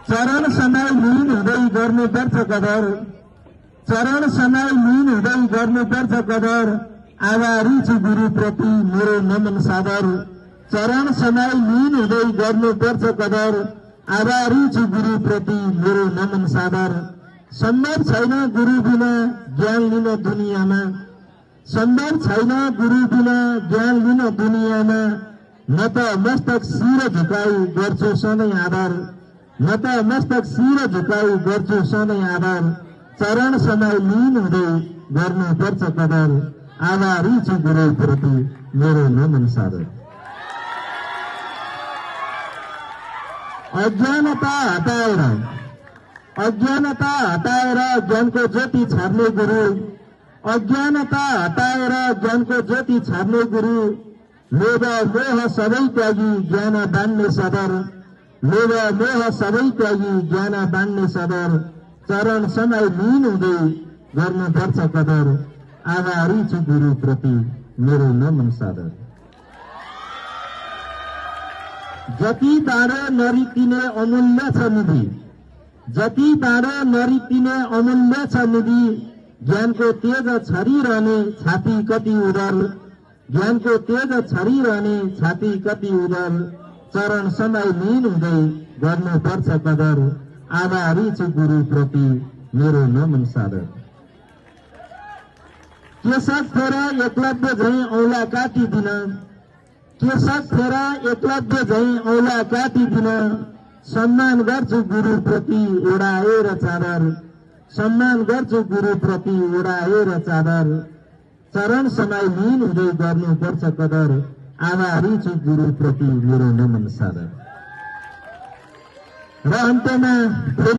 चरण समय लीन हुँदै गर्नुपर्छ कदर, चरण समय लीन हुँदै गर्नुपर्छ कदर, आभारी छु गुरुप्रति मेरो नमन सादर। चरण समय लीन हुँदै गर्नुपर्छ कदर, आभारी छु गुरुप्रति मेरो नमन सादर। सम्भव छैन गुरु बिना ज्ञान लिन दुनियाँमा, सम्भव छैन गुरु बिना ज्ञान लिन दुनियाँमा। न त मस्तक शिर झुकाई गर्छु सधैँ आदर, न त मस्तक शिर झुकाई गर्छु सधैँ आदर। चरण समय लीन हुँदै गर्नुपर्छ कदर, आभारी छु गुरुप्रति मेरो नमन सादर। अज्ञानता हटाएर, अज्ञानता हटाएर ज्ञानको ज्योति छाड्ने गुरु, अज्ञानता हटाएर ज्ञानको ज्योति छाड्ने गुरु। लोभ मोह सबै त्यागी ज्ञान बाँड्ने सदर, लोभ मोह सबै त्यागी ज्ञान बाँड्ने सदर। चरण समय लीन हुँदै गर्नुपर्छ कदर, आभारी छु गुरुप्रति मेरो नमन सादर। जति टाढो नरितिने अमूल्य छ निधि, जति टाढो नरितिने अमूल्य छ निधि। ज्ञानको तेज छरिरहने छाती कति उदर, ज्ञानको तेज छरिरहने छाती कति उदर। चरण समय लीन हुँदै गर्नुपर्छ कदर, आभारी छु गुरुप्रति मेरो नमन सादर। केशक फेर एकलव्य झैं औला काटिदिन, केशक फेर एकलव्य झैं औला काटिदिन। सम्मान गर्छु गुरुप्रति ओढाएर चादर, सम्मान गर्छु गुरुप्रति ओढाएर चादर। चरण समय लीन हुँदै गर्नुपर्छ कदर, आभारी छु गुरुप्रति मेरो नमन सादर। र अन्त्यमा